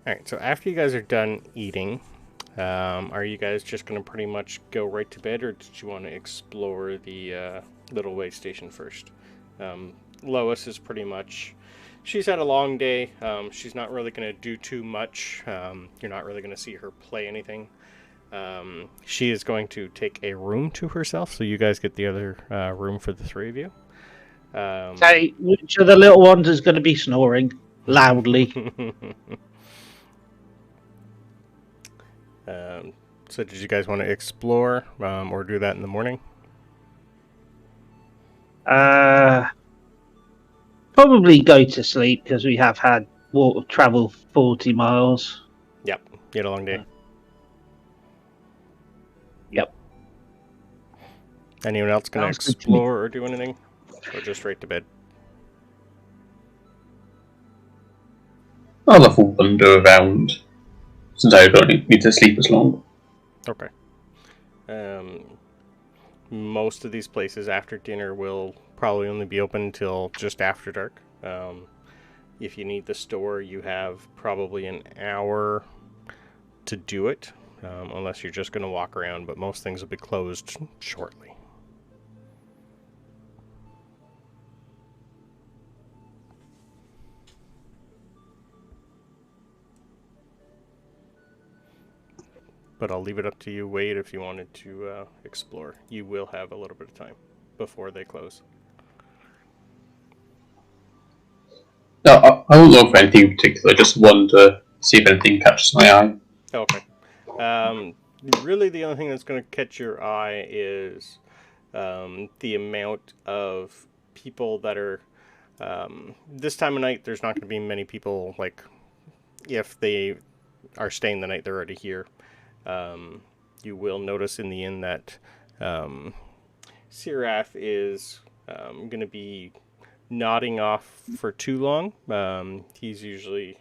Alright, so after you guys are done eating, are you guys just going to pretty much go right to bed, or did you want to explore the little way station first? Lois is pretty much... She's had a long day. She's not really going to do too much. You're not really going to see her play anything. She is going to take a room to herself, so you guys get the other room for the three of you. Okay, which of the little ones is going to be snoring loudly? So did you guys want to explore or do that in the morning? Probably go to sleep because we have had travel 40 miles. Yep, you had a long day. Yep. Anyone else going to explore or do anything? Or just straight to bed? I'll have a wander around, since I don't need to sleep as long. Okay. Most of these places after dinner will probably only be open until just after dark. If you need the store, you have probably an hour to do it, unless you're just going to walk around, but most things will be closed shortly. But I'll leave it up to you, Wade, if you wanted to explore. You will have a little bit of time before they close. No, I won't look for anything in particular. Just wander, see if anything catches my eye. Okay. Really, the only thing that's going to catch your eye is the amount of people that are... this time of night, there's not going to be many people, like, if they are staying the night, they're already here. You will notice in the inn that Siraf is going to be nodding off for too long. He's usually...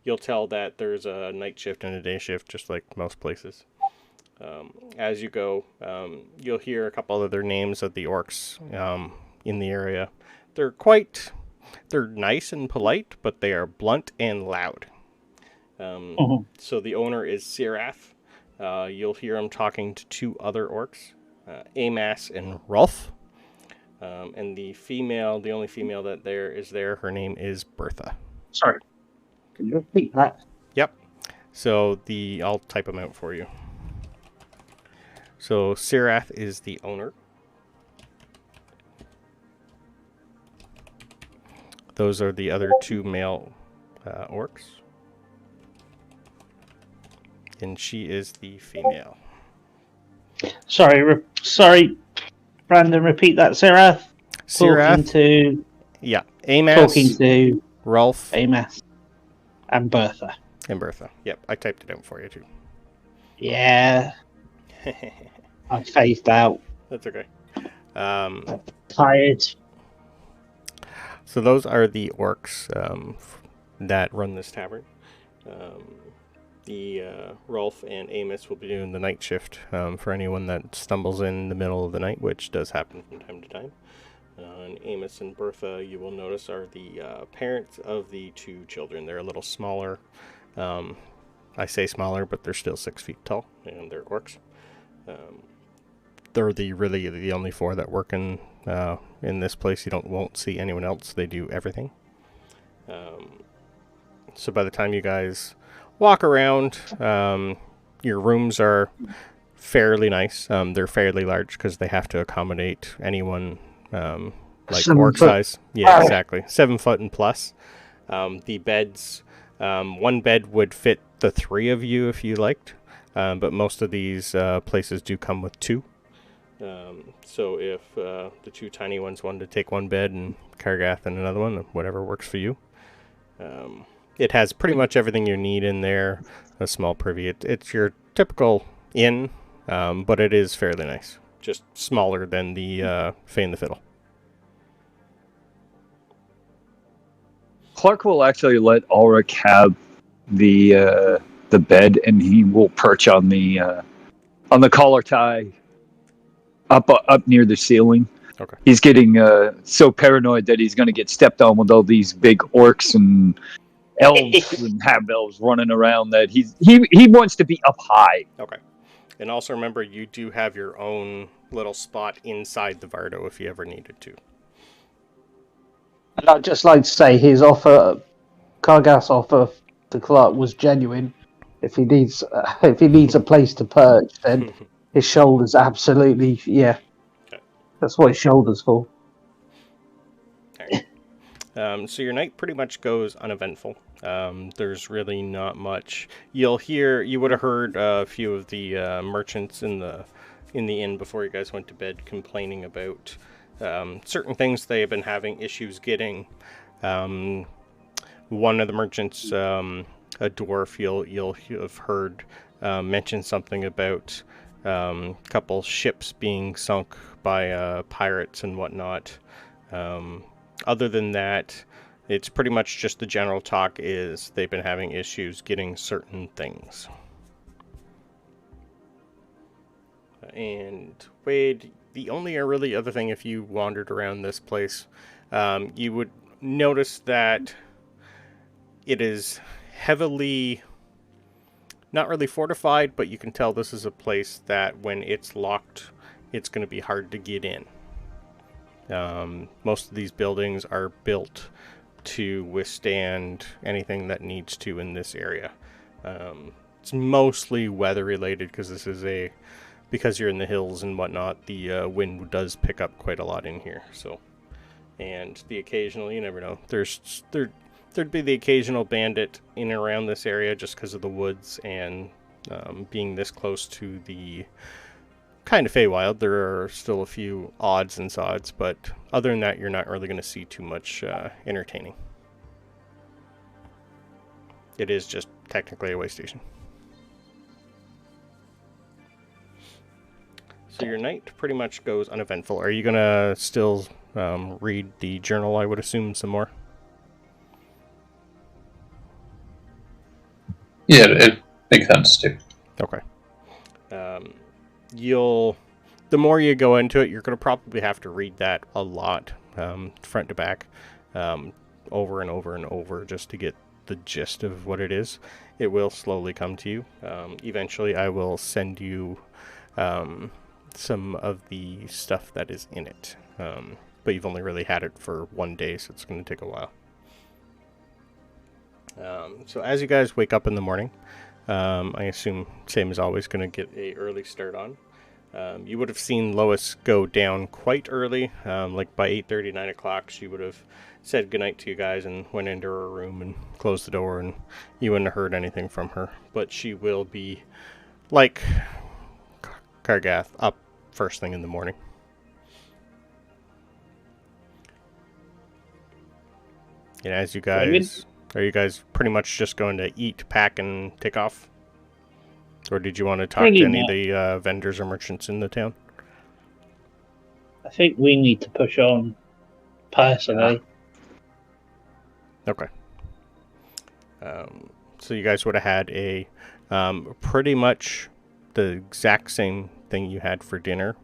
you'll tell that there's a night shift and a day shift, just like most places. As you go, you'll hear a couple of their names of the orcs in the area. They're nice and polite, but they are blunt and loud. So the owner is Siraf. You'll hear him talking to two other orcs, Amas and Rolf. And the only female that is there, her name is Bertha. Sorry. Can you repeat that? Yep. So I'll type them out for you. So Siraf is the owner. Those are the other two male orcs. And she is the female. Sorry, Brandon, repeat that. Siraf? Yeah. Amas. Talking to Rolf. Amas. And Bertha. Yep, I typed it out for you too. Yeah. I phased out. That's okay. Tired. So those are the orcs that run this tavern. Rolf and Amos will be doing the night shift for anyone that stumbles in the middle of the night, which does happen from time to time. And Amos and Bertha, you will notice, are the parents of the two children. They're a little smaller. I say smaller, but they're still 6 feet tall, and they're orcs. They're really the only four that work in this place. You won't see anyone else. They do everything. So by the time you guys walk around, your rooms are fairly nice. They're fairly large because they have to accommodate anyone like orc size. Yeah, exactly. 7 foot and plus. The beds, one bed would fit the three of you if you liked, but most of these places do come with two. So if the two tiny ones wanted to take one bed and Kargath and another one, whatever works for you. It has pretty much everything you need in there. A small privy. It's your typical inn, but it is fairly nice. Just smaller than the Fae and the Fiddle. Clark will actually let Ulrich have the bed, and he will perch on the collar tie up near the ceiling. Okay. He's getting so paranoid that he's going to get stepped on with all these big orcs and elves and half elves running around. That he wants to be up high. Okay. And also remember, you do have your own little spot inside the Vardo if you ever needed to. And I'd just like to say his offer, Kargas' offer to Clark was genuine. If he needs a place to perch, then his shoulders absolutely, yeah. Okay. That's what his shoulders for. Right. So your night pretty much goes uneventful. There's really not much. You would have heard a few of the merchants in the inn before you guys went to bed complaining about certain things they have been having issues getting. One of the merchants, a dwarf, you'll have heard mention something about a couple ships being sunk by pirates and whatnot. Other than that, it's pretty much just the general talk is they've been having issues getting certain things. And Wade, the only really other thing, if you wandered around this place, you would notice that it is heavily, not really fortified, but you can tell this is a place that when it's locked, it's going to be hard to get in. Most of these buildings are built to withstand anything that needs to in this area. It's mostly weather related because you're in the hills and whatnot, the wind does pick up quite a lot in here. So, and the occasional, you never know. There'd be the occasional bandit in and around this area just because of the woods and being this close to the kind of Feywild. There are still a few odds and sods, but other than that, you're not really going to see too much entertaining. It is just technically a way station. So your night pretty much goes uneventful. Are you going to still read the journal, I would assume, some more? Yeah, it makes sense too. Okay. The more you go into it, you're going to probably have to read that a lot, front to back, over and over and over, just to get the gist of what it is. It will slowly come to you. Eventually, I will send you some of the stuff that is in it. But you've only really had it for one day, so it's going to take a while. So as you guys wake up in the morning, I assume same as always, going to get a early start on. You would have seen Lois go down quite early, like by 8:30, 9 o'clock. She would have said goodnight to you guys and went into her room and closed the door, and you wouldn't have heard anything from her. But she will be, like Kargath, up first thing in the morning. And as you guys... Are you guys pretty much just going to eat, pack, and take off? Or did you want to talk to any of the vendors or merchants in the town? I think we need to push on, personally. Okay. So you guys would have had a pretty much the exact same thing you had for dinner.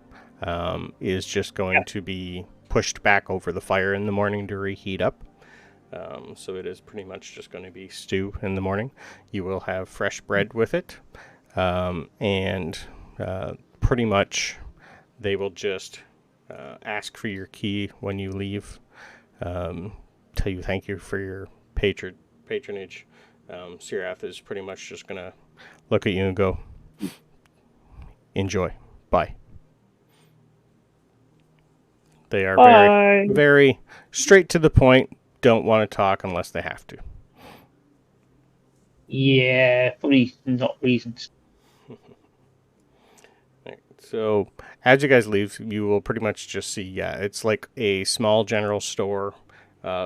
Is just going to be pushed back over the fire in the morning to reheat up. So it is pretty much just going to be stew in the morning. You will have fresh bread with it. And pretty much they will just ask for your key when you leave. Tell you thank you for your patronage. Sirath is pretty much just going to look at you and go, enjoy. Bye. They are very, very straight to the point. Don't want to talk unless they have to. Yeah, not reasons. Right. So as you guys leave, you will pretty much just see, it's like a small general store,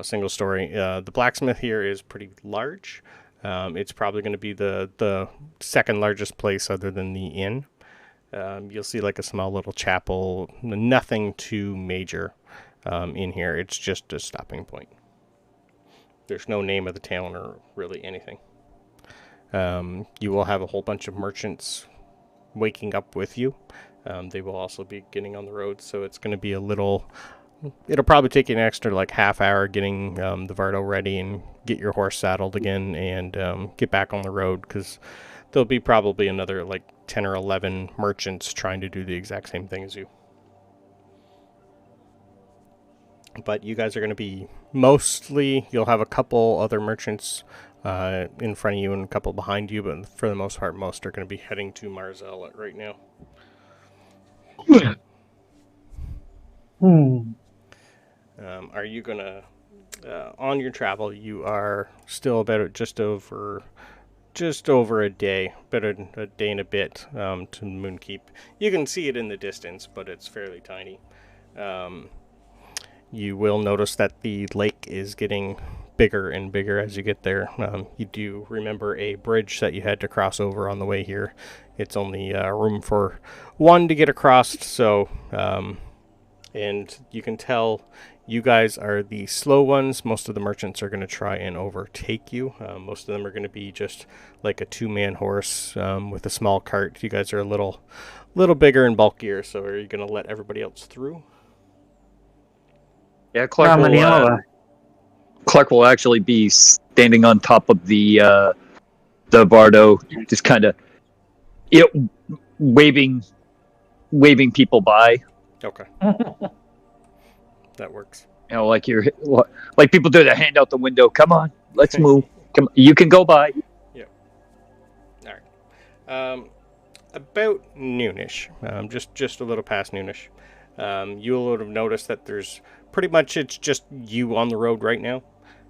single story. The blacksmith here is pretty large. It's probably going to be the second largest place other than the inn. You'll see like a small little chapel, nothing too major in here. It's just a stopping point. There's no name of the town or really anything. You will have a whole bunch of merchants waking up with you. They will also be getting on the road, so it's going to be a little it'll probably take you an extra like half hour getting the Vardo ready and get your horse saddled again and get back on the road, because there'll be probably another like 10 or 11 merchants trying to do the exact same thing as you. But you guys are going to be mostly, you'll have a couple other merchants in front of you and a couple behind you, but for the most part, most are going to be heading to Marzel right now. Are you going to, on your travel, you are still about just over a day, about a day and a bit to Moonkeep. You can see it in the distance, but it's fairly tiny. You will notice that the lake is getting bigger and bigger as you get there. You do remember a bridge that you had to cross over on the way here. It's only room for one to get across, so and you can tell you guys are the slow ones. Most of the merchants are going to try and overtake you. Most of them are going to be just like a two-man horse with a small cart. You guys are a little bigger and bulkier, so are you going to let everybody else through? Yeah, Clark will actually be standing on top of the Bardo, just kind of waving people by. Okay. That works. You know, like people do, the hand out the window. Come on, let's move. Come, you can go by. Yep. All right. About noonish, just a little past noonish, you will have noticed that there's pretty much, it's just you on the road right now.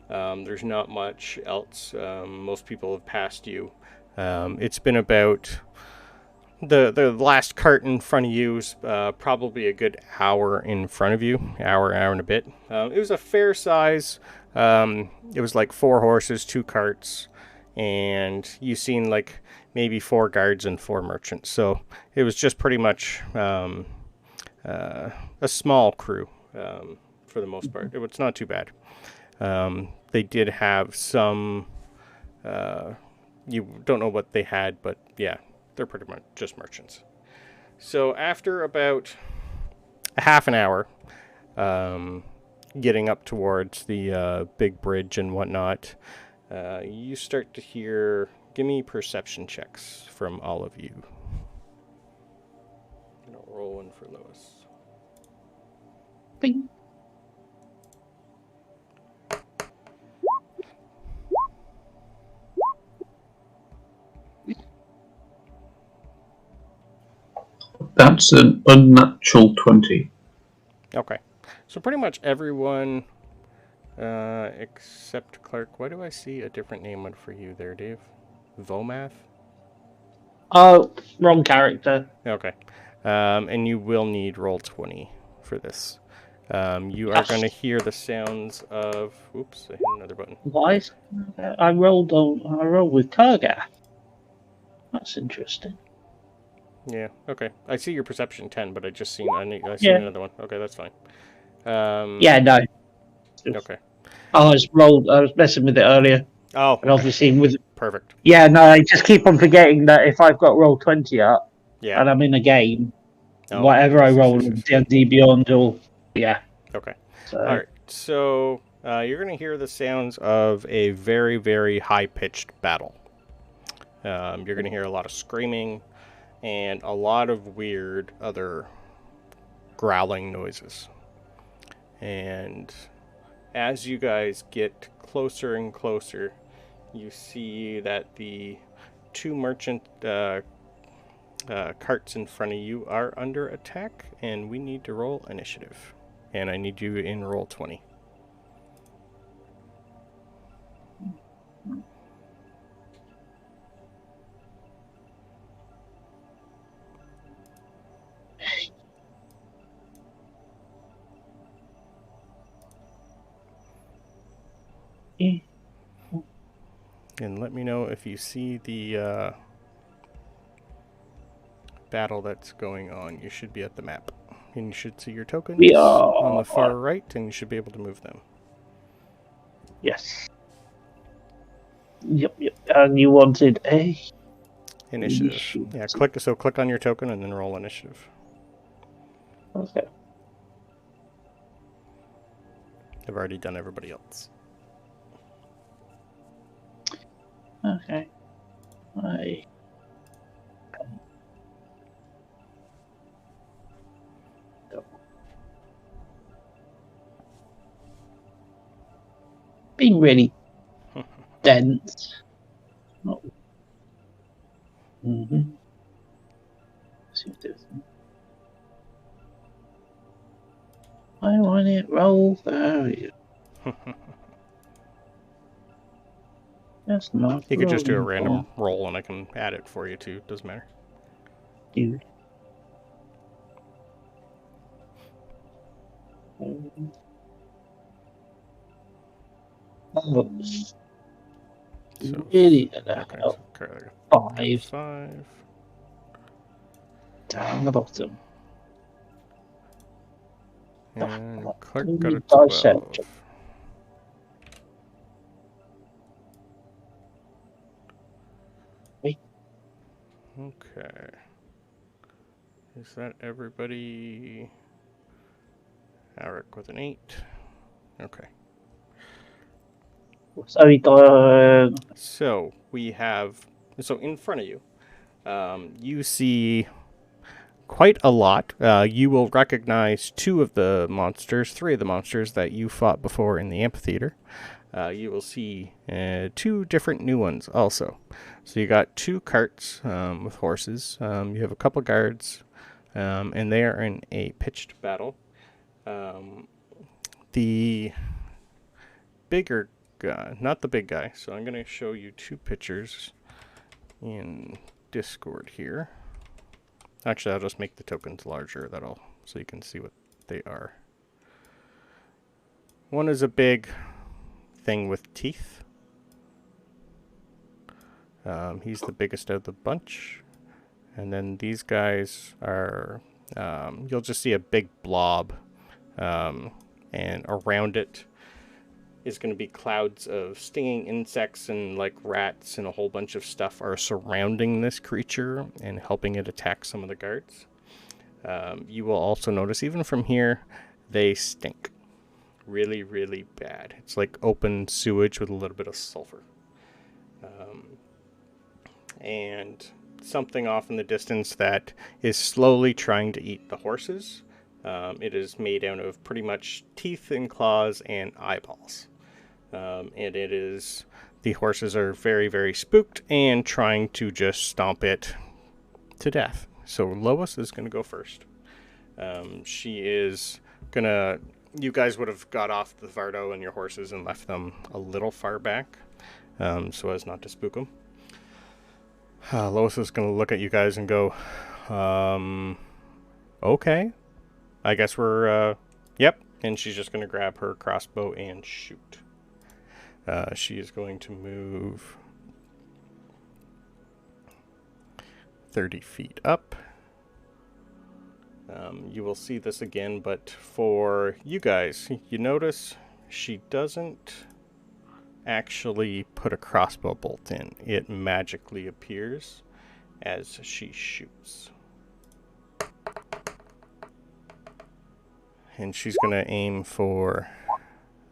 There's not much else. Most people have passed you. It's been about the last cart in front of you is probably a good hour in front of you, hour and a bit. It was a fair size. It was like 4 horses, 2 carts, and you've seen like maybe 4 guards and 4 merchants. So it was just pretty much a small crew for the most part. It's not too bad. They did have some, you don't know what they had, but yeah, they're pretty much just merchants. So after about a half an hour, getting up towards the big bridge and whatnot, you start to hear, give me perception checks from all of you. I'm gonna roll one for Lewis. Bing. That's an unnatural 20. Okay. So pretty much everyone except Clark. Why do I see a different name for you there, Dave? Vomath? Oh, wrong character. Okay. And you will need roll 20 for this. You are going to hear the sounds of... Oops, I hit another button. Why is I rolled with Karga. That's interesting. Yeah, okay. I see your perception 10, but I seen another one. Okay, that's fine. Yeah, no. Okay. I was messing with it earlier. Oh, and obviously with perfect. Yeah, no, I just keep on forgetting that if I've got roll 20 up, yeah, and I'm in a game, whatever I roll in D&D Beyond, or yeah. Okay. So. All right. So you're going to hear the sounds of a very, very high-pitched battle. You're going to hear a lot of screaming and a lot of weird other growling noises. And as you guys get closer and closer, you see that the 2 merchant carts in front of you are under attack, and we need to roll initiative. And I need you in roll 20. And let me know if you see the battle that's going on. You should be at the map. And you should see your tokens on the far right, and you should be able to move them. Yes. Yep. And you wanted a... Initiative. Yeah, click on your token and then roll initiative. Okay. I've already done everybody else. Okay. I being really dense. Not... Mm-hmm. See what this is. I want it roll value. That's not. You could just do a random rolling roll and I can add it for you too. Doesn't matter. value. Oh, So, really? okay, so Carly, 5 5. down the bottom. And Clark got a Dissect. 12. Okay. Is that everybody? Eric with an 8. Okay. So we got. So we have. So in front of you, you see quite a lot. You will recognize 2 of the monsters, 3 of the monsters that you fought before in the amphitheater. You will see 2 different new ones also. So you got 2 carts with horses. You have a couple guards, and they are in a pitched battle. The bigger guy, not the big guy. So I'm going to show you 2 pictures in Discord here. Actually, I'll just make the tokens larger. So you can see what they are. One is a big thing with teeth. He's the biggest of the bunch. And then these guys are, you'll just see a big blob. And around it is going to be clouds of stinging insects, and like rats and a whole bunch of stuff are surrounding this creature and helping it attack some of the guards. You will also notice, even from here, they stink. Really, really bad. It's like open sewage with a little bit of sulfur. And something off in the distance that is slowly trying to eat the horses. It is made out of pretty much teeth and claws and eyeballs. And it is, the horses are very, very spooked and trying to just stomp it to death. So Lois is going to go first. She is going to, you guys would have got off the Vardo and your horses and left them a little far back, so as not to spook them. Lois is going to look at you guys and go, okay, I guess we're, yep. And she's just going to grab her crossbow and shoot. She is going to move 30 feet up. You will see this again, but for you guys, you notice she doesn't actually put a crossbow bolt in. It magically appears as she shoots. And she's going to aim for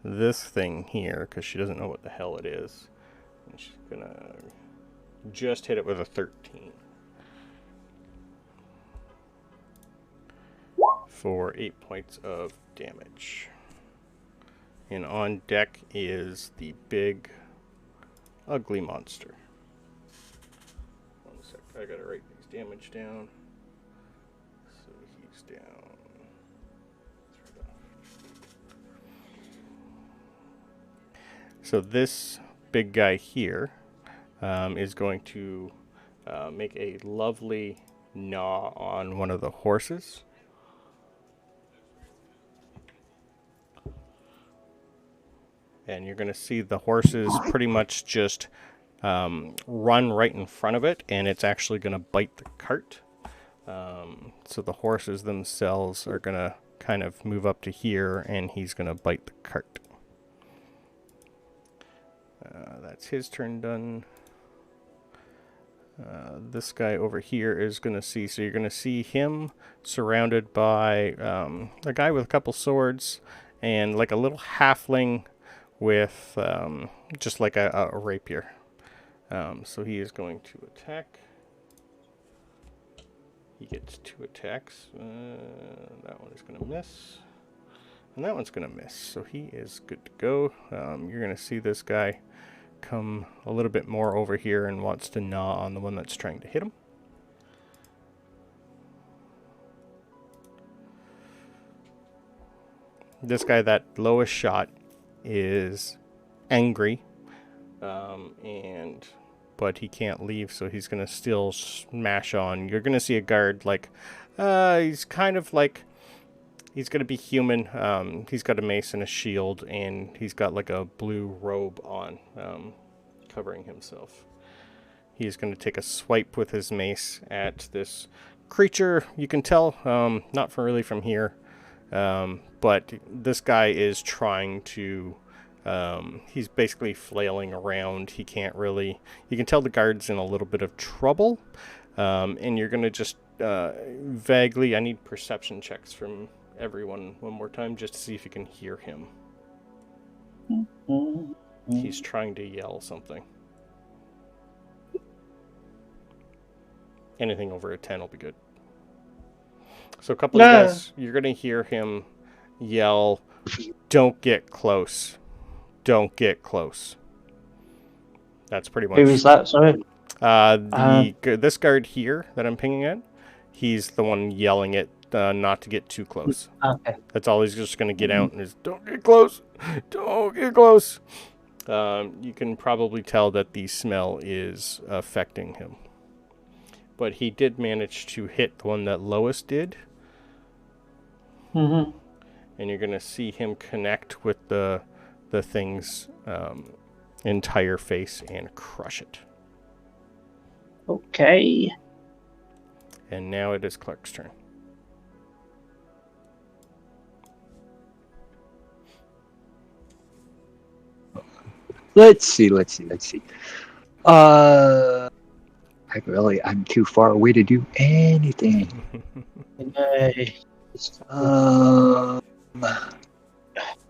this thing here, because she doesn't know what the hell it is. And she's going to just hit it with a 13. For 8 points of damage. And on deck is the big, ugly monster. One sec, I gotta write these damage down. So he's down. So this big guy here is going to make a lovely gnaw on one of the horses. And you're going to see the horses pretty much just run right in front of it, and it's actually going to bite the cart. So the horses themselves are going to kind of move up to here, and he's going to bite the cart. That's his turn done. This guy over here is going to see, so you're going to see him surrounded by a guy with a couple swords and like a little halfling with just like a rapier. So he is going to attack. He gets 2 attacks. That one is going to miss. And that one's going to miss. So he is good to go. You're going to see this guy come a little bit more over here and wants to gnaw on the one that's trying to hit him. This guy, that lowest shot, is angry, but he can't leave, so he's gonna still smash on. You're gonna see a guard like, he's kind of like, he's gonna be human. He's got a mace and a shield, and he's got like a blue robe on, covering himself. He's gonna take a swipe with his mace at this creature. You can tell, not really from here. But this guy is trying to, he's basically flailing around. He can't really, you can tell the guard's in a little bit of trouble. And you're going to just vaguely, I need perception checks from everyone one more time just to see if you can hear him. He's trying to yell something. Anything over a 10 will be good. So a couple of guys, you're going to hear him yell, "Don't get close. Don't get close." That's pretty much... Who is that, sorry? This guard here that I'm pinging at, he's the one yelling it not to get too close. Okay. That's all he's just going to get out and is, "Don't get close. Don't get close." You can probably tell that the smell is affecting him. But he did manage to hit the one that Lois did. Mm-hmm. And you're going to see him connect with the thing's entire face and crush it. Okay. And now it is Clark's turn. Let's see. I'm too far away to do anything.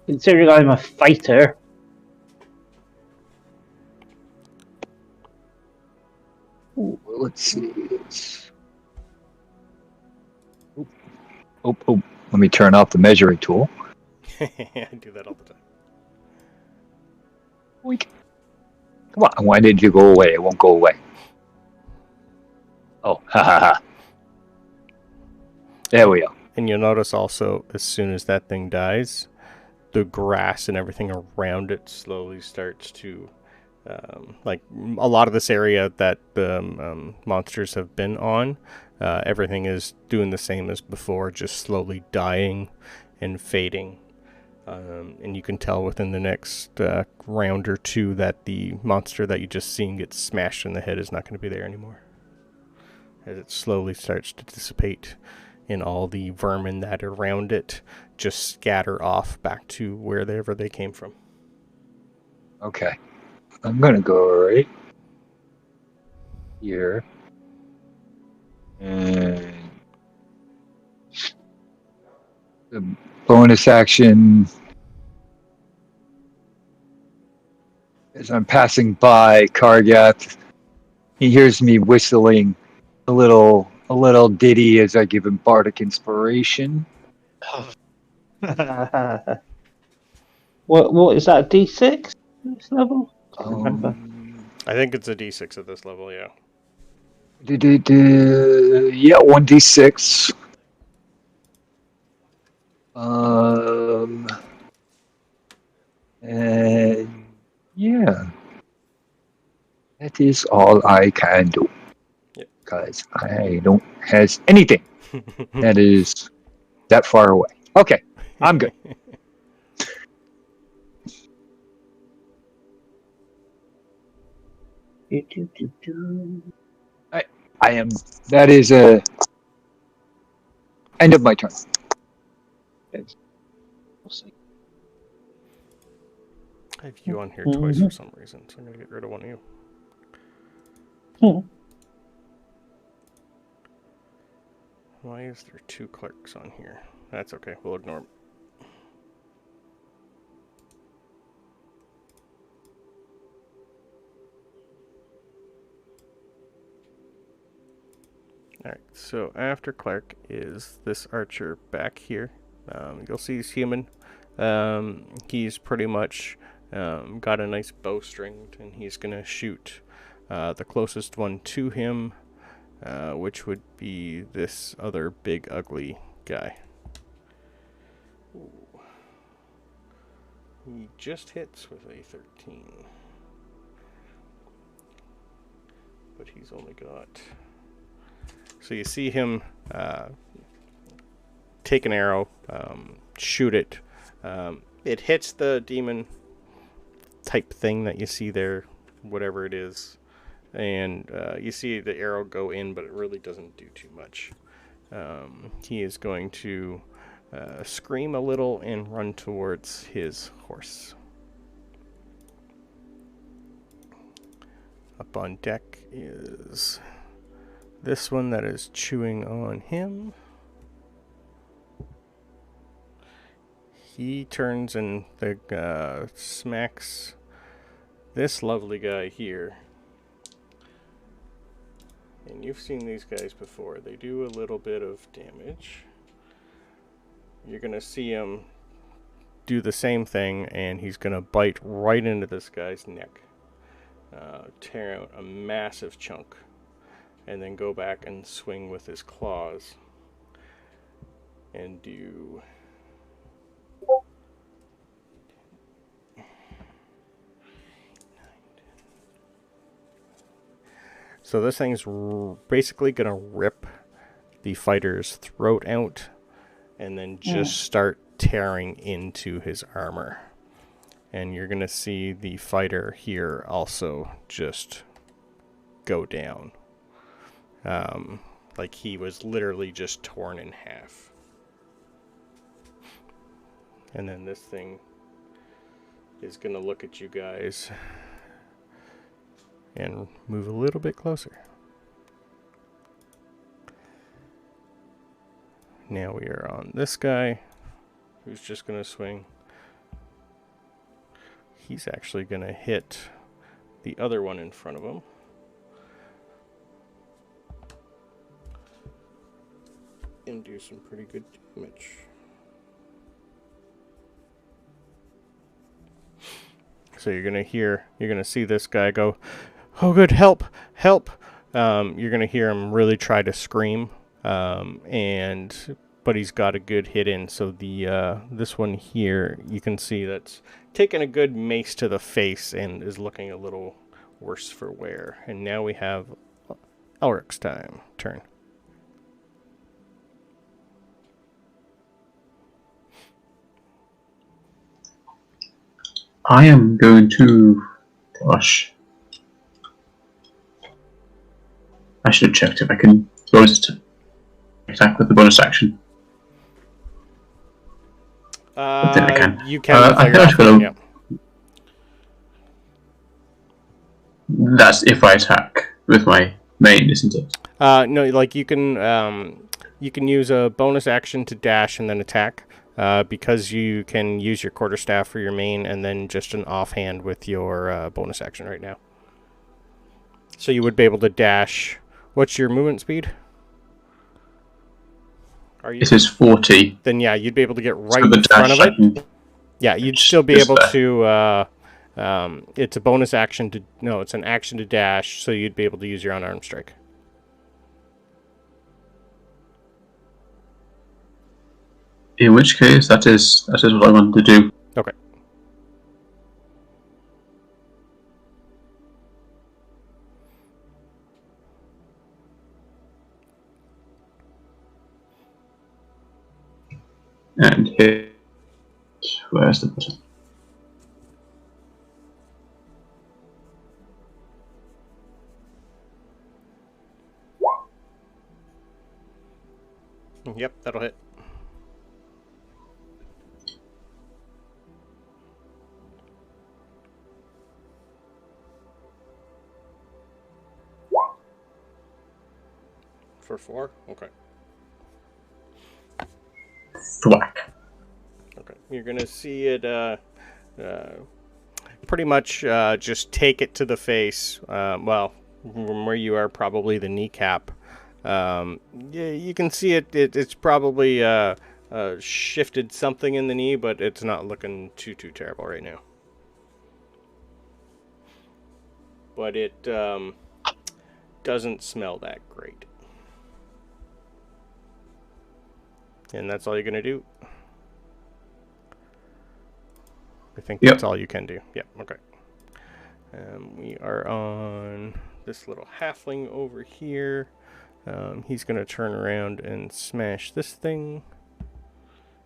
Considering I'm a fighter. Ooh, let's see. Oh, let me turn off the measuring tool. I do that all the time. Weak. Come on, why did you go away? It won't go away. Oh, ha ha ha. There we go. And you'll notice also, as soon as that thing dies, the grass and everything around it slowly starts to, like a lot of this area that the monsters have been on, everything is doing the same as before, just slowly dying and fading. And you can tell within the next round or two that the monster that you just seen get smashed in the head is not going to be there anymore. As it slowly starts to dissipate, and all the vermin that are around it just scatter off back to wherever they came from. Okay. I'm going to go right here. And the bonus action, as I'm passing by Kargath, he hears me whistling a little ditty as I give him bardic inspiration. What is that, D6 this level? I can't remember. I think it's a D6 at this level, yeah. Yeah, 1d6. And yeah, that is all I can do. Because I don't has anything that is that far away. Okay, I'm good. I am. That is a end of my turn. I have you on here twice for some reason, so I'm going to get rid of one of you. Why is there 2 clerks on here? That's okay, we'll ignore them. Alright, so after Clark is this archer back here. You'll see he's human. He's pretty much got a nice bowstring, and he's going to shoot the closest one to him, which would be this other big ugly guy. Ooh. He just hits with a 13. But he's only got... So you see him take an arrow, shoot it. It hits the demon type thing that you see there, whatever it is. And you see the arrow go in, but it really doesn't do too much. He is going to scream a little and run towards his horse. Up on deck is this one that is chewing on him. He turns and smacks this lovely guy here. And you've seen these guys before. They do a little bit of damage. You're going to see him do the same thing, and he's going to bite right into this guy's neck. Tear out a massive chunk. And then go back and swing with his claws. And do... So this thing's basically going to rip the fighter's throat out and then just start tearing into his armor. And you're going to see the fighter here also just go down. Like he was literally just torn in half. And then this thing is going to look at you guys and move a little bit closer. Now we are on this guy, who's just going to swing. He's actually going to hit the other one in front of him. And do some pretty good damage. So you're going to see this guy go, "Oh good, help, help." You're going to hear him really try to scream. But he's got a good hit in. So this one here, you can see that's taken a good mace to the face and is looking a little worse for wear. And now we have Elric's turn. I am going to... Gosh. I should have checked if I can bonus to attack with the bonus action. I think I can. You can. I think I should go... That's if I attack with my main, isn't it? No, like you can use a bonus action to dash and then attack. Because you can use your quarterstaff for your main and then just an offhand with your bonus action right now. So you would be able to dash. What's your movement speed? This is 40. Then yeah, you'd be able to get right in front of it. Yeah, you'd still be able to... it's a bonus action to... No, it's an action to dash, so you'd be able to use your unarmed strike. In which case, that is what I wanted to do. Okay. And hit. Where's the button? Yep, that'll hit. For 4? Okay. Thwack. Okay. You're going to see it pretty much just take it to the face. Well, from where you are, probably the kneecap. Yeah, you can see it's probably shifted something in the knee, but it's not looking too terrible right now. But it doesn't smell that great. And that's all you're gonna do. I think that's all you can do. Yep. Okay. We are on this little halfling over here. He's going to turn around and smash this thing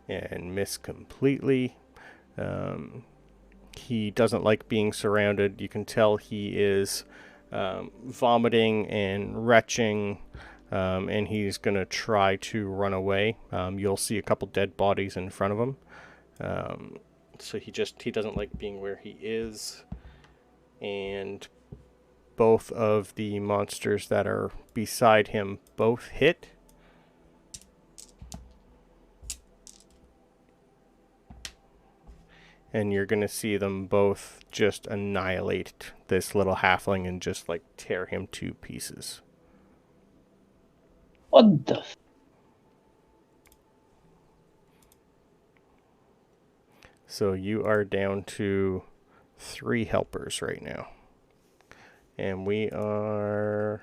and miss completely. He doesn't like being surrounded. You can tell he is vomiting and retching, and he's going to try to run away. You'll see a couple dead bodies in front of him. So he doesn't like being where he is. And both of the monsters that are beside him both hit. And you're going to see them both just annihilate this little halfling and just like tear him to pieces. What the? So you are down to 3 helpers right now. And we are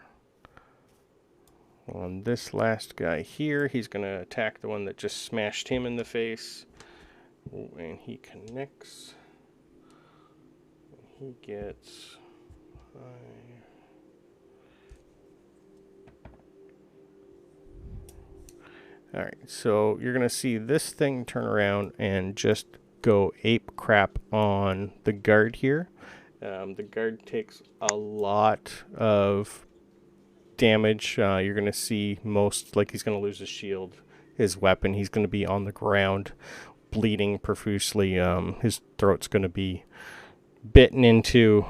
on this last guy here. He's going to attack the one that just smashed him in the face. And he connects. He gets... Alright, so you're going to see this thing turn around and just go ape crap on the guard here. The guard takes a lot of damage. You're going to see like he's going to lose his shield, his weapon. He's going to be on the ground, bleeding profusely. His throat's going to be bitten into.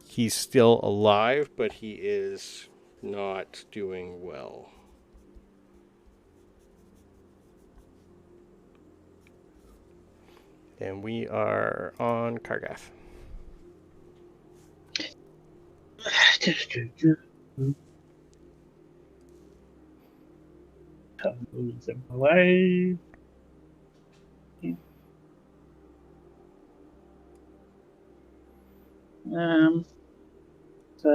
He's still alive, but he is not doing well. And we are on Kargath. Move them away. So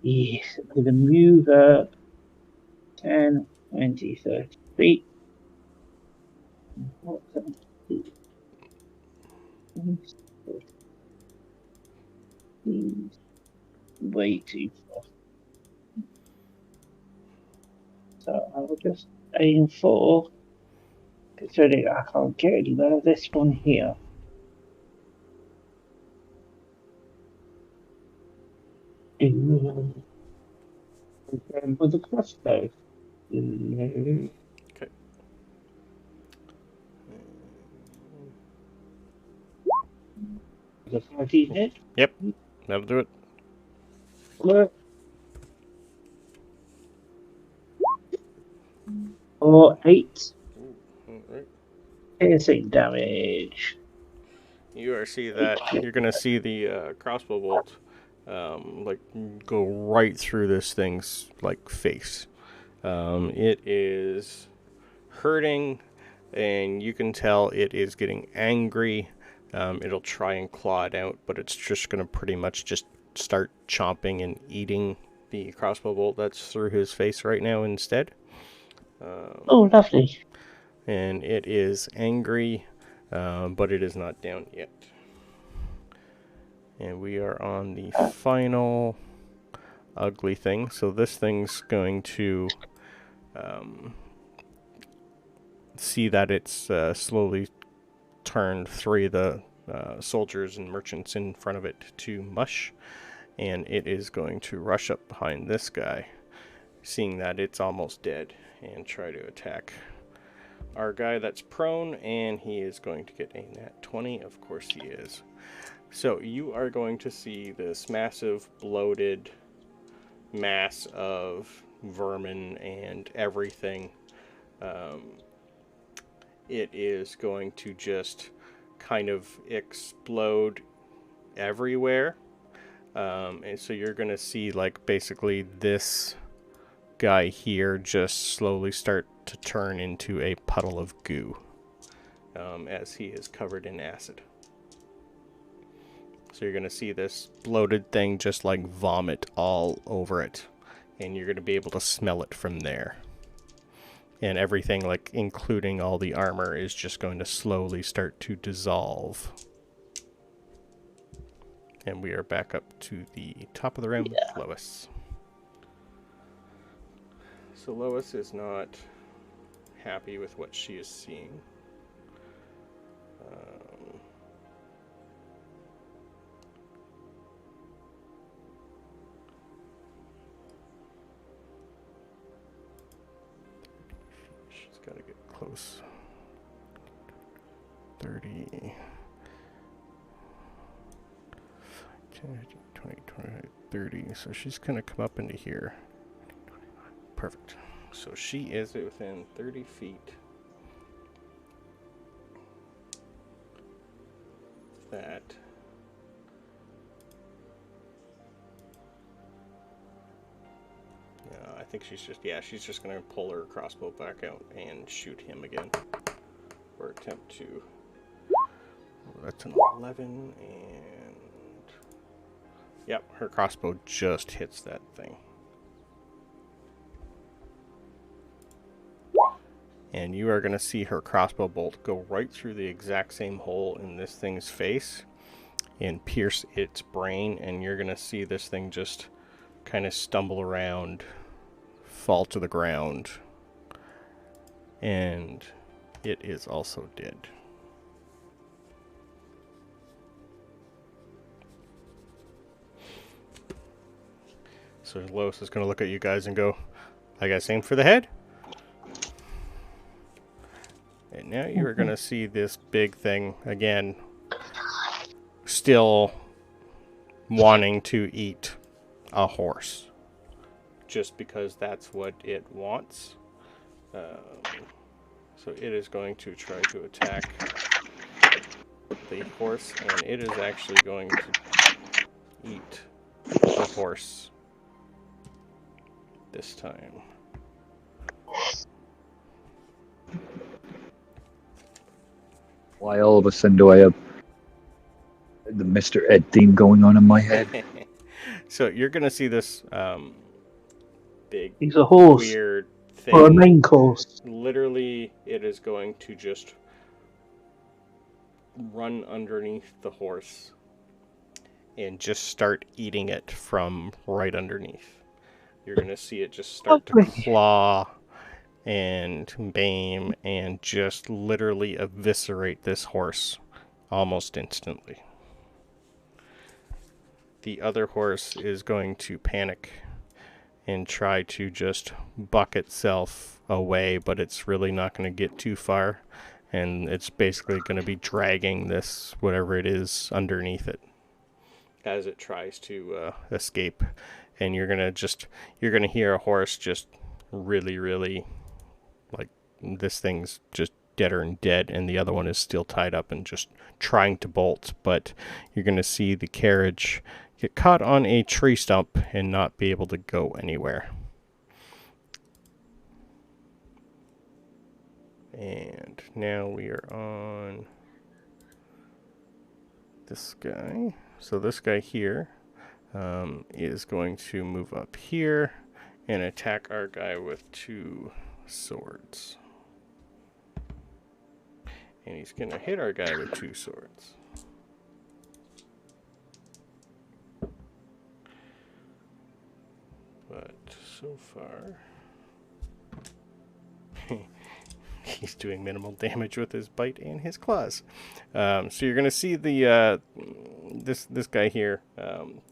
yes, I'm gonna move up 10, 20, 30 feet. Way too far. So I'll just aim for, considering I can't get anywhere, this one here. Again with the crossbow. Okay. The 14 hit. Yep, that'll do it. Look. Or 8 Alright. piercing damage. You're gonna see the crossbow bolt like go right through this thing's like face. It is hurting, and you can tell it is getting angry. It'll try and claw it out, but it's just gonna pretty much just start chomping and eating the crossbow bolt that's through his face right now instead. Oh, lovely. And it is angry, but it is not down yet. And we are on the final ugly thing. So this thing's going to see that it's slowly turned 3 of the soldiers and merchants in front of it to mush. And it is going to rush up behind this guy, seeing that it's almost dead, and try to attack our guy that's prone, and he is going to get a nat 20. Of course he is. So you are going to see this massive bloated mass of vermin and everything. It is going to just kind of explode everywhere. And so you're going to see like basically this guy here just slowly start to turn into a puddle of goo as he is covered in acid. So you're going to see this bloated thing just like vomit all over it. And you're going to be able to smell it from there. And everything, like including all the armor, is just going to slowly start to dissolve. And we are back up to the top of the room, Lois. So Lois is not happy with what she is seeing. She's got to get close. 30... 20, 20, 30. So she's going to come up into here. Perfect. So she is within 30 feet. That. I think she's just going to pull her crossbow back out and shoot him again. Or attempt to. That's an 11 and. Yep, her crossbow just hits that thing. And you are going to see her crossbow bolt go right through the exact same hole in this thing's face and pierce its brain. And you're going to see this thing just kind of stumble around, fall to the ground. And it is also dead. So Lois is going to look at you guys and go, I got aim for the head. And now you are going to see this big thing again, still wanting to eat a horse. Just because that's what it wants. So it is going to try to attack the horse, and it is actually going to eat the horse this time. Why all of a sudden do I have the Mr. Ed theme going on in my head? So you're going to see this big, He's a horse. weird thing. Or a main course. Literally, it is going to just run underneath the horse and just start eating it from right underneath. You're going to see it just start to claw and maim and just literally eviscerate this horse almost instantly. The other horse is going to panic and try to just buck itself away, but it's really not going to get too far, and it's basically going to be dragging this, whatever it is, underneath it as it tries to escape. And you're going to hear a horse just really, like, this thing's just deader and dead, and the other one is still tied up and just trying to bolt. But you're going to see the carriage get caught on a tree stump and not be able to go anywhere. And now we are on this guy. So this guy here is going to move up here and attack our guy with 2 swords. And he's going to hit our guy with 2 swords. But so far, he's doing minimal damage with his bite and his claws. So you're going to see the this guy here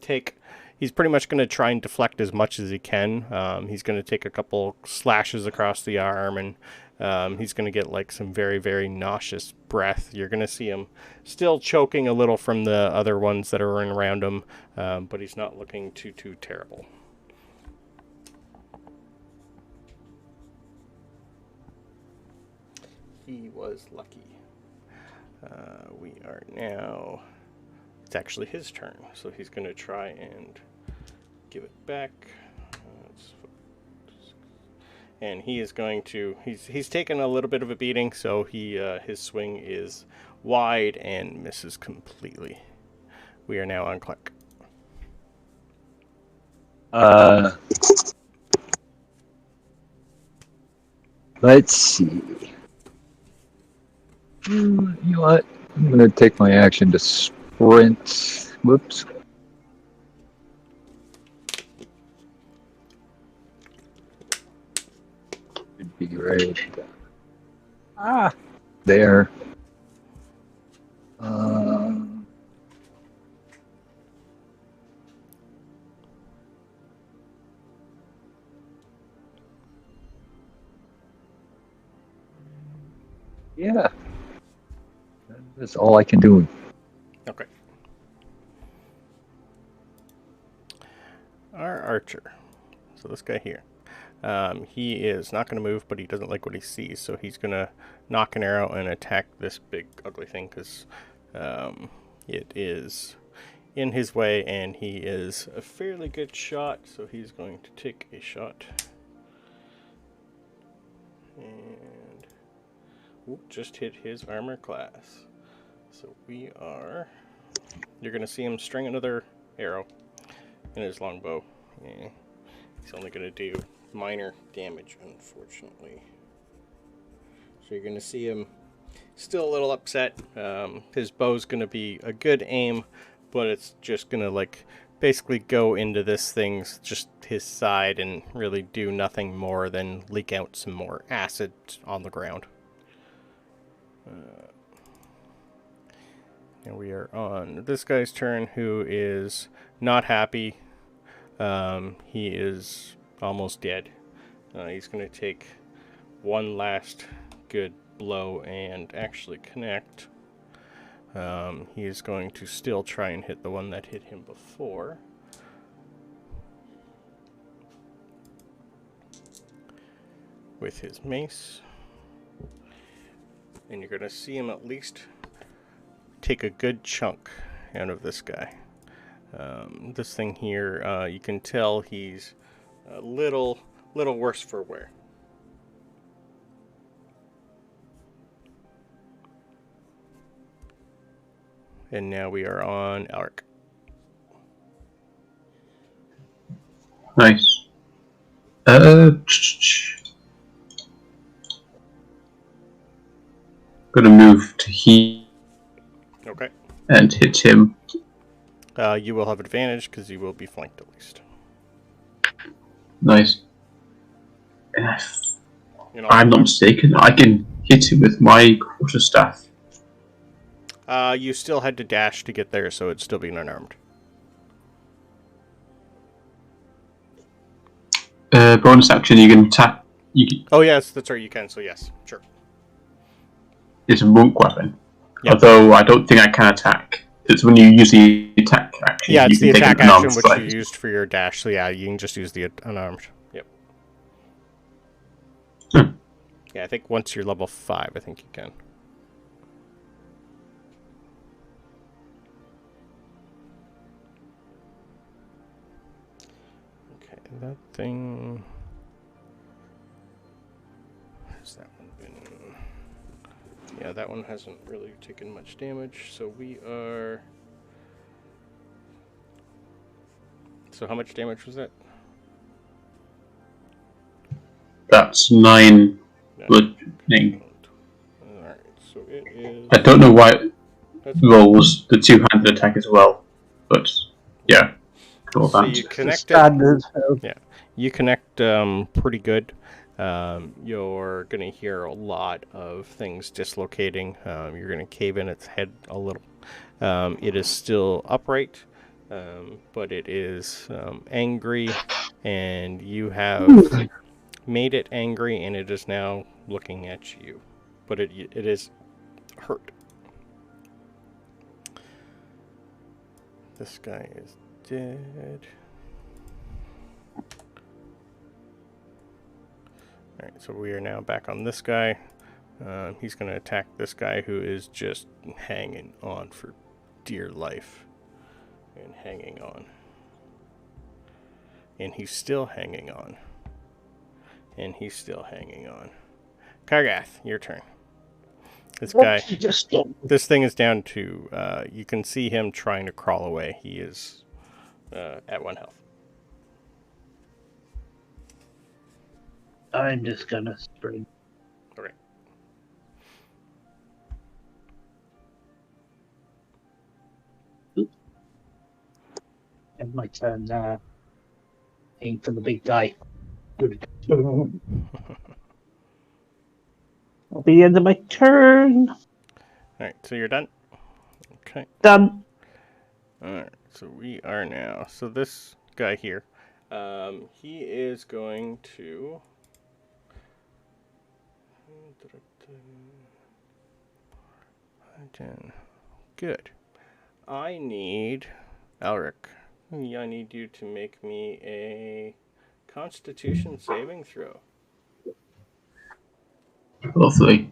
take. He's pretty much going to try and deflect as much as he can. He's going to take a couple slashes across the arm, and he's going to get like some very nauseous breath. You're going to see him still choking a little from the other ones that are around him, but he's not looking too terrible. He was lucky. We are now... It's actually his turn, so he's going to try and give it back. Let's and he is going to. He's taken a little bit of a beating, so his swing is wide and misses completely. We are now on Clark. Let's see. You know what? I'm gonna take my action to sprint. Whoops. Should be right. There. Yeah. That's all I can do. Okay. Our archer. So this guy here. He is not going to move, but he doesn't like what he sees, so he's going to knock an arrow and attack this big ugly thing because it is in his way, and he is a fairly good shot, so he's going to take a shot. And just hit his armor class. So we are... You're going to see him string another arrow in his longbow. Yeah. He's only going to do minor damage, unfortunately. So you're going to see him still a little upset. His bow's going to be a good aim, but it's just going to like basically go into this thing's just his side and really do nothing more than leak out some more acid on the ground. And we are on this guy's turn, who is not happy. He is almost dead. He's going to take one last good blow and actually connect. He is going to still try and hit the one that hit him before. With his mace. And you're going to see him at least take a good chunk out of this guy. This thing here, you can tell he's a little worse for wear. And now we are on Alric. Nice. Gonna move to he. Okay. And hit him. You will have advantage because you will be flanked at least. Nice. If I'm not mistaken, I can hit him with my quarterstaff. You still had to dash to get there, so it'd still be unarmed. Bonus action, you can attack. Oh yes, that's right. You can. So yes, sure. It's a monk weapon. Yep. Although I don't think I can attack. It's when you use the attack action. Yeah, it's the attack action which strike. you used for your dash. So yeah, you can just use the unarmed. Yep. Yeah, I think once you're level 5, I think you can. Okay, that thing. Has that one been? Yeah, that one hasn't really taken much damage. So we are. So how much damage was that? That's 9 bludgeoning. Alright, so it is. I don't know why it rolls the two-handed attack as well, but yeah. So that. you connect Standard. Yeah, you connect pretty good. You're gonna hear a lot of things dislocating. You're gonna cave in its head a little. It is still upright, but it is angry, and you have made it angry, and it is now looking at you. But it is hurt. This guy is dead. Alright, so we are now back on this guy. He's going to attack this guy who is just hanging on for dear life. And hanging on. And he's still hanging on. And he's still hanging on. Kargath, your turn. This What guy, did you just do? this thing is down to, you can see him trying to crawl away. He is at 1 health. I'm just gonna spring. Okay. And my turn. Aim for the big guy. At the end of my turn. Alright, so you're done? Okay. Done. Alright, so we are now. So this guy here, he is going to. Good. I need Elric. I need you to make me a Constitution saving throw. Lovely.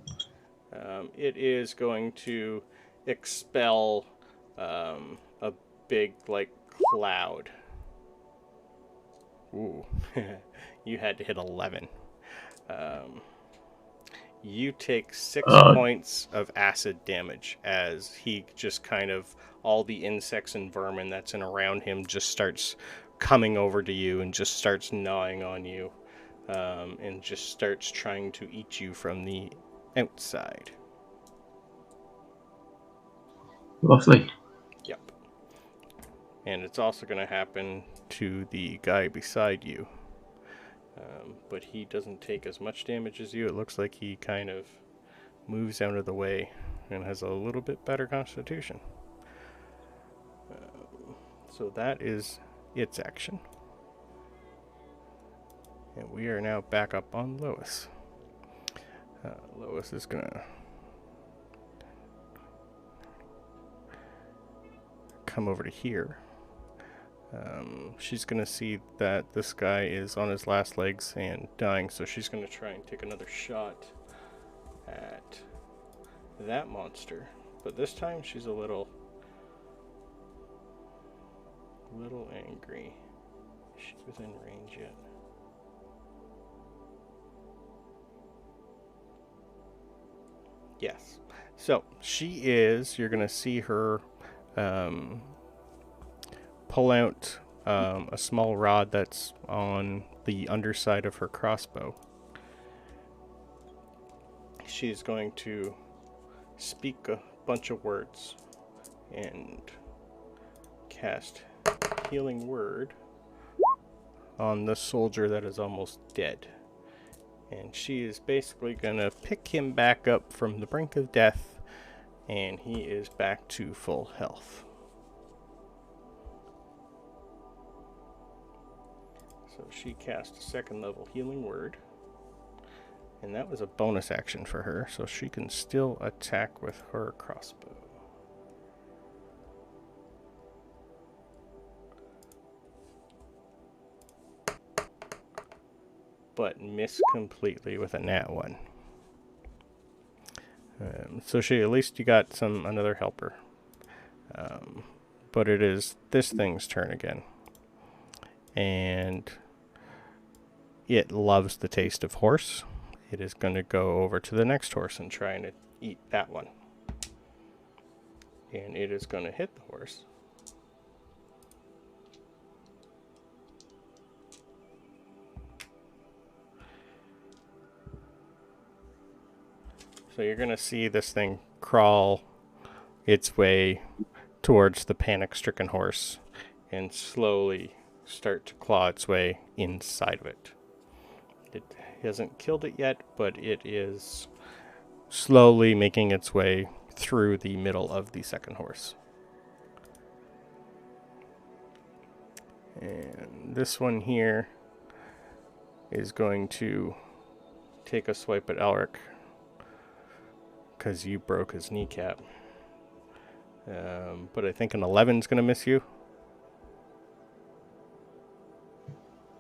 It is going to expel a big, like, cloud. Ooh. You had to hit 11. You take 6 points of acid damage as he just kind of, all the insects and vermin that's in around him just starts coming over to you and just starts gnawing on you, and just starts trying to eat you from the outside. Lovely. Yep. And it's also going to happen to the guy beside you. But he doesn't take as much damage as you. It looks like he kind of moves out of the way and has a little bit better constitution. So that is its action. And we are now back up on Lois. Lois is going to come over to here. She's going to see that this guy is on his last legs and dying, so she's going to try and take another shot at that monster. But this time she's a little angry. Is she within range yet? Yes. So she is, you're going to see her pull out a small rod that's on the underside of her crossbow. She's going to speak a bunch of words and cast Healing Word on the soldier that is almost dead. And she is basically going to pick him back up from the brink of death, and he is back to full health. So she cast a 2nd level Healing Word. And that was a bonus action for her, so she can still attack with her crossbow. But miss completely with a nat 1. So she, at least you got another helper. But it is this thing's turn again. And it loves the taste of horse. It is going to go over to the next horse and try and eat that one. And it is going to hit the horse. So you're going to see this thing crawl its way towards the panic-stricken horse and slowly start to claw its way inside of it. It hasn't killed it yet, but it is slowly making its way through the middle of the second horse. And this one here is going to take a swipe at Elric because you broke his kneecap. But I think an 11 is going to miss you.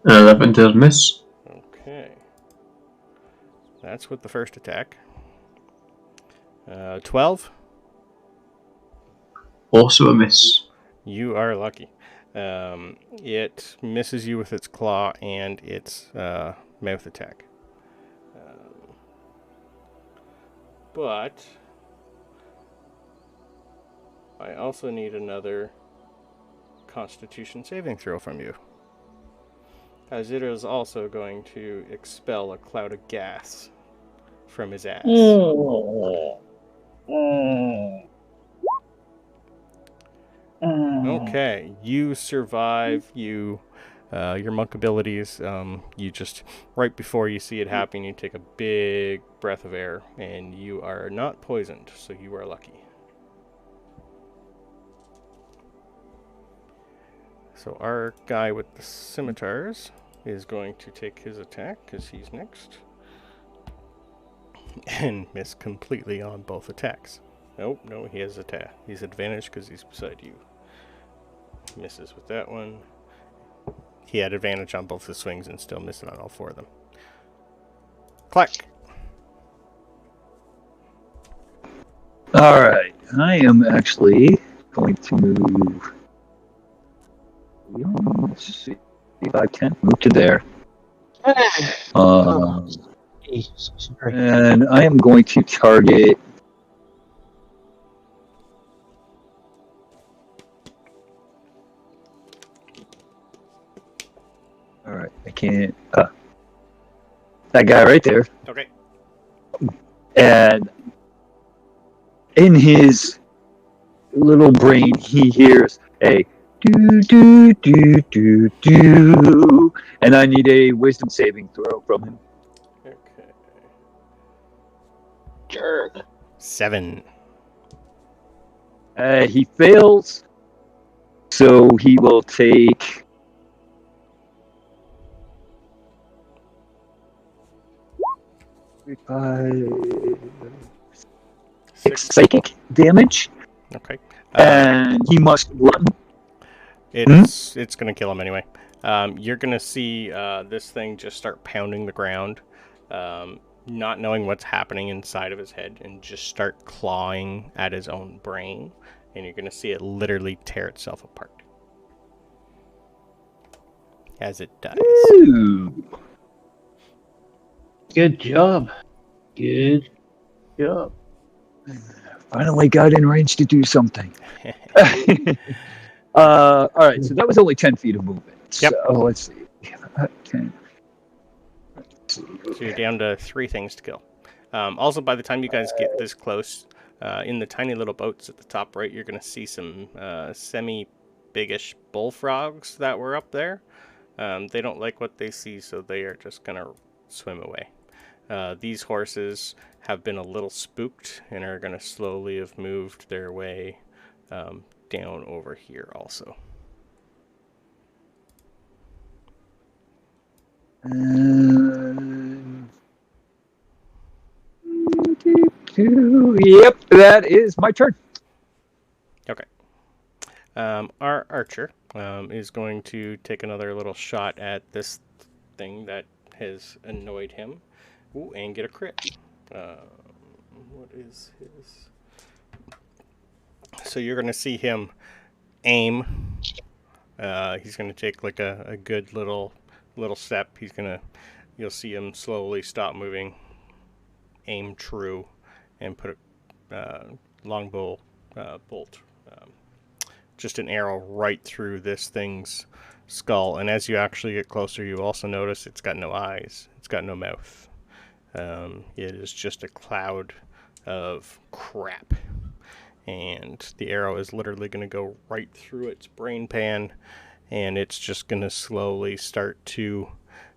11 does miss. Okay. That's with the first attack. 12. Also a miss. You are lucky. It misses you with its claw and its mouth attack. but I also need another Constitution saving throw from you, as it is also going to expel a cloud of gas from his ass. Okay, you survive. Your monk abilities. You just right before you see it happen, you take a big breath of air, and you are not poisoned. So you are lucky. So our guy with the scimitars is going to take his attack because he's next, and miss completely on both attacks. Nope, no, he has attack. He's advantage because he's beside you. Misses with that one. He had advantage on both the swings and still missing on all four of them. Clack. All right, I am actually going to move. Let's see if I can move to there. And I am going to target. All right, I can't. That guy right there. Okay. And in his little brain, he hears a do do do do do, and I need a wisdom saving throw from him. Okay. Jerk. 7. He fails, so he will take. Six psychic damage. Okay. And he must run. It's going to kill him anyway. You're going to see this thing just start pounding the ground, not knowing what's happening inside of his head, and just start clawing at his own brain. And you're going to see it literally tear itself apart. As it does. Ooh. Good job. Good job. Finally got in range to do something. All right, so that was only 10 feet of movement. Yep. So let's see. 10. So you're down to 3 things to kill. Also, by the time you guys get this close, in the tiny little boats at the top right, you're going to see some semi-biggish bullfrogs that were up there. They don't like what they see, so they are just going to swim away. These horses have been a little spooked and are going to slowly have moved their way down over here also. Yep, that is my turn. Okay. Our archer is going to take another little shot at this thing that has annoyed him. Ooh, and get a crit. What is his? So you're going to see him aim. He's going to take like a good little step. You'll see him slowly stop moving, aim true, and put a longbow bolt, just an arrow right through this thing's skull. And as you actually get closer, you also notice it's got no eyes. It's got no mouth. It is just a cloud of crap. And the arrow is literally going to go right through its brain pan, and it's just going to slowly start to,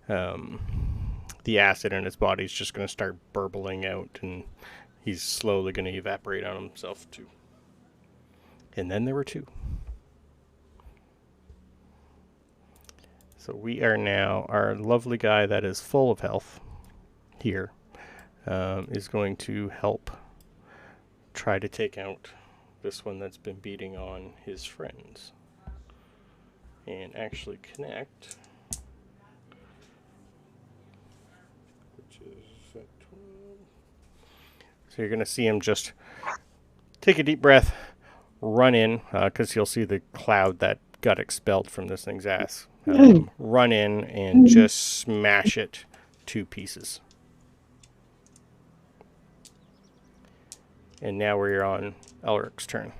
the acid in its body is just going to start burbling out, and he's slowly going to evaporate on himself too. And then there were 2. So we are now, our lovely guy that is full of health here is going to help try to take out this one that's been beating on his friends. And actually connect, which is at 12. So you're going to see him just take a deep breath, run in, because you'll see the cloud that got expelled from this thing's ass. Run in and just smash it to pieces. And now we're on Elric's turn.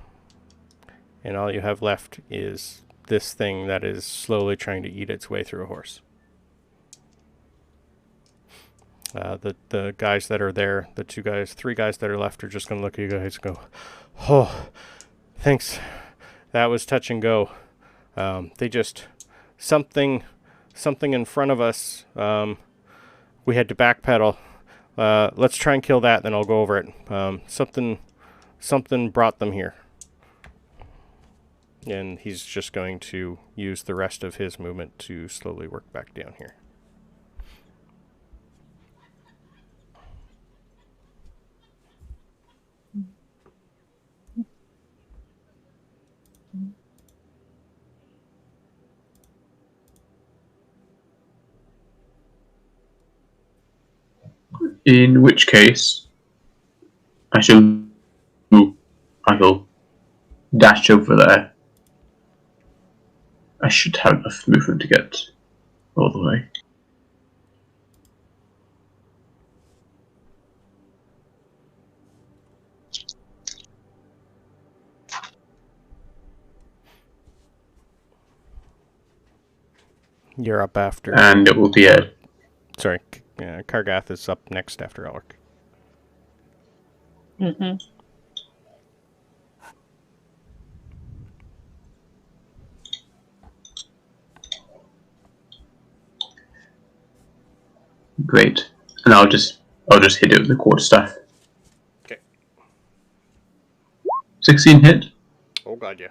And all you have left is this thing that is slowly trying to eat its way through a horse. The guys that are there, the three guys that are left are just going to look at you guys and go, oh, thanks. That was touch and go. They just, something in front of us, we had to backpedal. Let's try and kill that, then I'll go over it. Something brought them here. And he's just going to use the rest of his movement to slowly work back down here. In which case, I shall dash over there. I should have enough movement to get all the way. You're up after. And it will be a... Sorry, Kargath is up next after Elric. Mm-hmm. Great. And I'll just hit it with the quarterstaff. Okay. 16 hit. Oh god, yeah.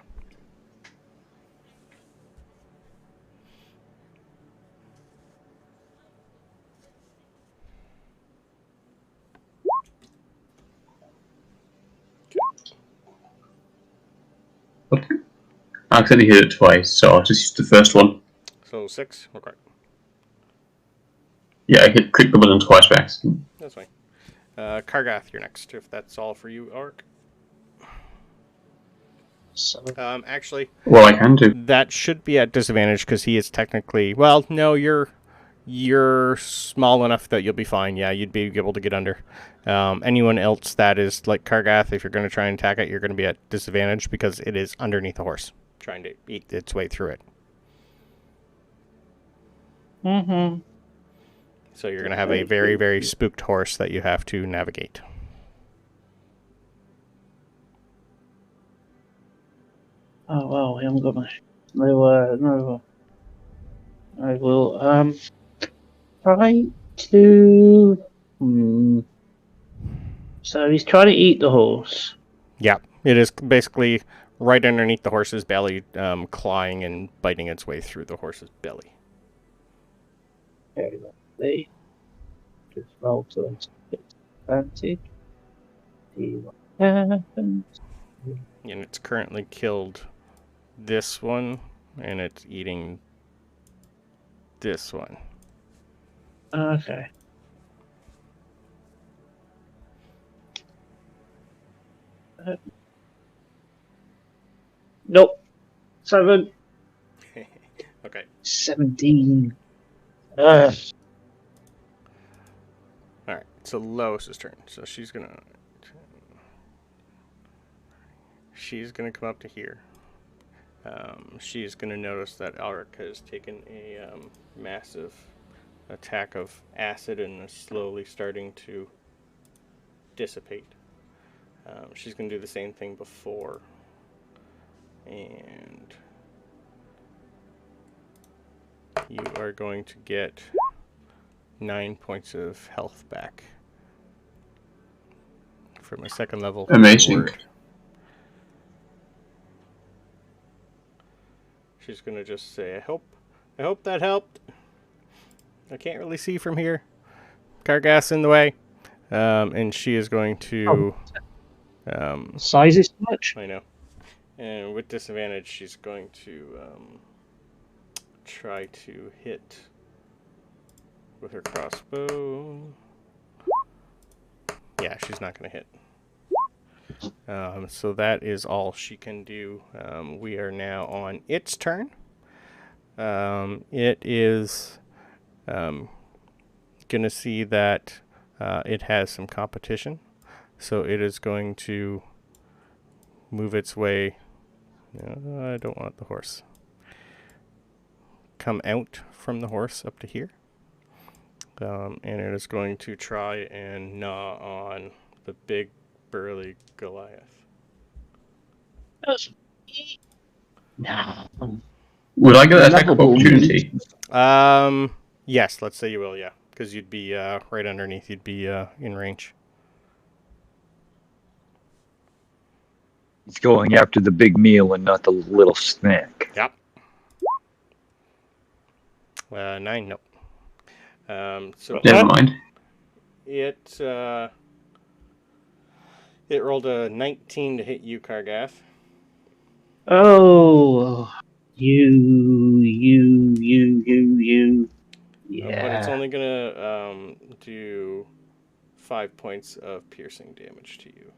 Okay. I accidentally hit it twice, so I'll just use the first one. So 6? Okay. Yeah, I hit click the button twice by accident. That's fine. Kargath, you're next, if that's all for you, Elric. So, Actually, Well, I can do. that should be at disadvantage because he is technically... Well, no, you're small enough that you'll be fine. Yeah, you'd be able to get under. Anyone else that is like Kargath, if you're going to try and attack it, you're going to be at disadvantage because it is underneath the horse, trying to eat its way through it. mm-hmm. So you're going to have a very, very spooked horse that you have to navigate. Oh well, I haven't got my no. I will try to. So he's trying to eat the horse. Yeah, it is basically right underneath the horse's belly, clawing and biting its way through the horse's belly. Very lovely. Just roll to advantage. See what happens. And it's currently killed this one, and it's eating this one. Okay. Nope. 7. Okay. 17. Alright, so Lois's turn. So she's gonna come up to here. She's gonna notice that Elric has taken a massive attack of acid and is slowly starting to dissipate. She's gonna do the same thing before. And you are going to get 9 points of health back from a second level. Amazing. Word. She's gonna just say, I hope that helped. I can't really see from here. Kargath's in the way. And she is going to Size is much. I know. And with disadvantage she's going to try to hit with her crossbow. Yeah, she's not going to hit. So that is all she can do. We are now on its turn. It is going to see that it has some competition. So it is going to move its way. No, I don't want the horse. Come out from the horse up to here. And it is going to try and gnaw on the big burly Goliath. No. Would I get an attack of opportunity? Yes, let's say you will, yeah. Because you'd be right underneath, you'd be in range. He's going after the big meal and not the little snack. Yep. 9, nope. So Never mind. It rolled a 19 to hit you, Kargath. Oh, you. Yeah. But it's only gonna do 5 points of piercing damage to you.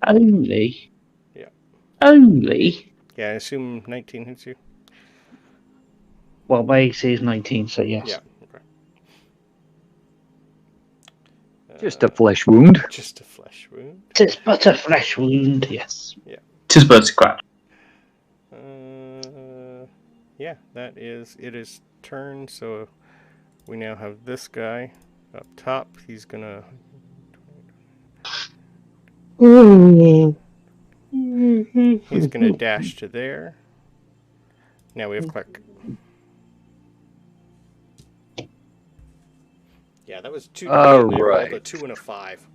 Only? Yeah. Only? Yeah, I assume 19 hits you. Well, my AC is 19, so yes. Yeah. Okay. Just a flesh wound. Just a flesh wound. Tis but a flesh wound, yes. Yeah. Tis but a scratch. Yeah, it is turn, so we now have this guy up top. He's gonna dash to there. Now we have Clark. Yeah, that was 2. Right. A 2 and a 5.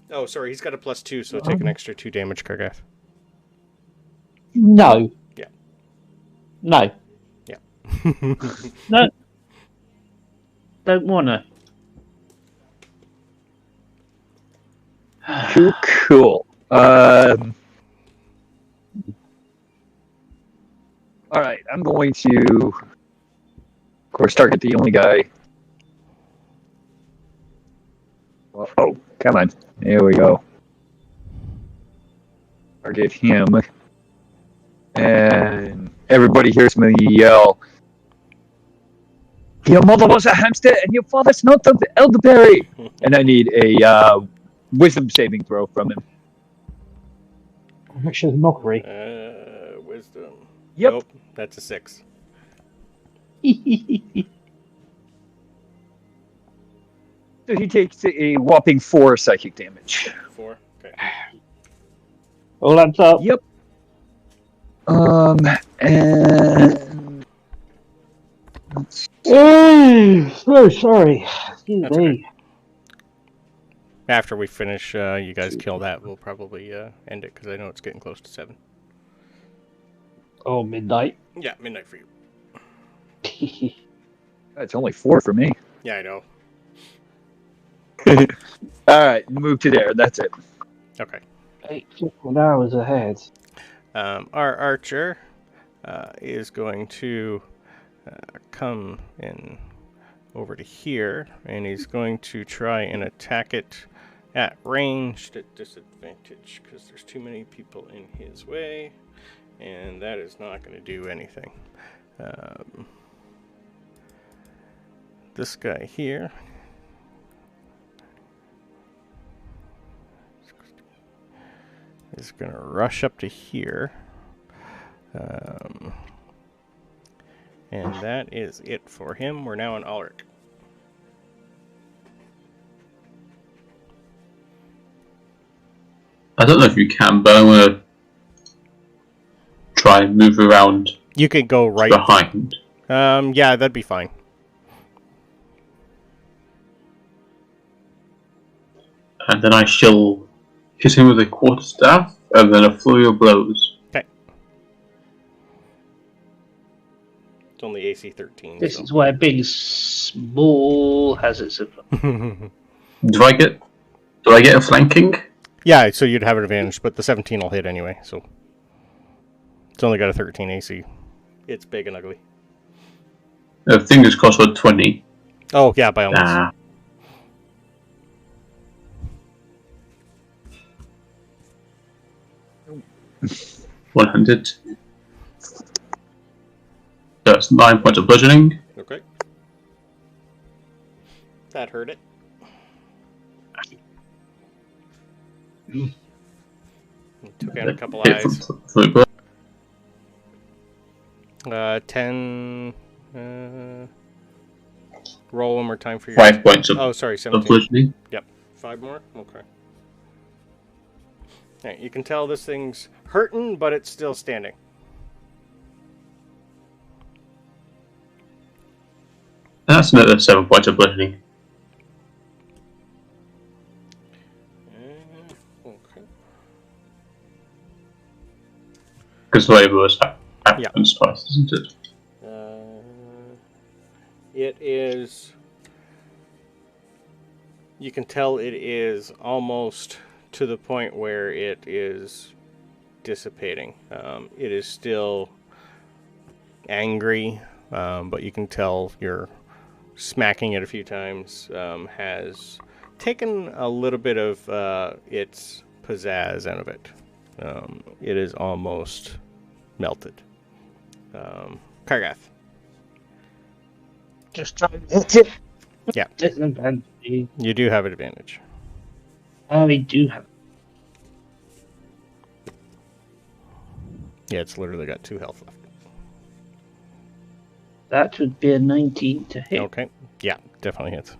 Oh, sorry, he's got a +2, so take an extra 2 damage, Kargath. No. Yeah. No. Yeah. No. Don't wanna. Cool. All right, I'm going to, of course, target the only guy. Well, oh, come on. There we go. Target him. And everybody hears me yell, "Your mother was a hamster and your father's not an elderberry!" And I need a wisdom saving throw from him. Actually, mockery. Wisdom. Yep. Nope, that's a 6. So he takes a whopping 4 psychic damage. 4? Okay. All adds up. Yep. And Oh, sorry. Excuse That's me. okay. After we finish, you guys kill that, we'll probably end it, because I know it's getting close to 7. Oh, midnight. Yeah, midnight for you. it's only 4 for me. Yeah, I know. All right, move to there. That's it. Okay. 8 fucking hours ahead. Our archer is going to come in over to here, and he's going to try and attack it at ranged at disadvantage, because there's too many people in his way, and that is not going to do anything. This guy here is going to rush up to here. And that is it for him. We're now on Ulrich. I don't know if you can, but I'm going to try and move around You could go right behind. Yeah, that'd be fine. And then I shall hit him with a quarterstaff, and then a flurry of blows. Okay. It's only AC 13. This so. is where being small has its advantage. Do I get a flanking? Yeah, so you'd have an advantage, but the 17 will hit anyway, so. It's only got a 13 AC. It's big and ugly. Fingers crossed for 20. Oh, yeah, by all means. Nah. $100. That's 9 points of bludgeoning. Okay. That hurt it. Took out a couple Hit from eyes. below. 10. Roll one more time for your. 5 points of, Oh, sorry, of 17. bludgeoning. Yep. 5 more? Okay. Alright, you can tell this thing's hurting, but it's still standing. That's another 7 points of bludgeoning. Okay. Because labor was Yeah. happens twice, isn't it? It is. You can tell it is almost to the point where it is dissipating. It is still angry, but you can tell you're smacking it a few times has taken a little bit of its pizzazz out of it. It is almost melted. Kargath. Just try and hit it. Yeah. Disadvantage. You do have an advantage. We do have. Yeah, it's literally got 2 health left. That would be a 19 to hit. Okay. Yeah, definitely hits.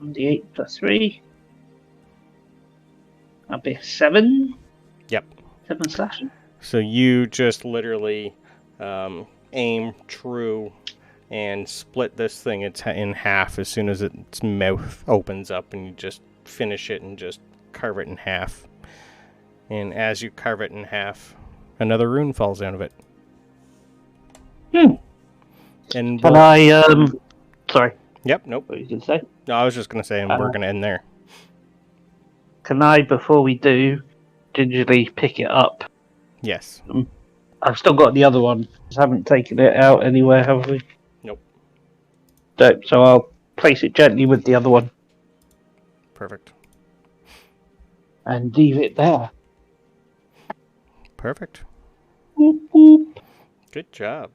On the 8 plus 3. That'll be a 7. Yep. 7 slashing. So you just literally aim true and split this thing in half as soon as its mouth opens up, and you just finish it and just carve it in half. And as you carve it in half, another rune falls out of it. And Can I, sorry, Yep, nope. what were you going to say? No, I was just going to say, and we're going to end there. Can I, before we do, gingerly pick it up? Yes. I've still got the other one. Just haven't taken it out anywhere, have we? Nope. So I'll place it gently with the other one Perfect. and leave it there. Perfect. Whoop, whoop. Good job.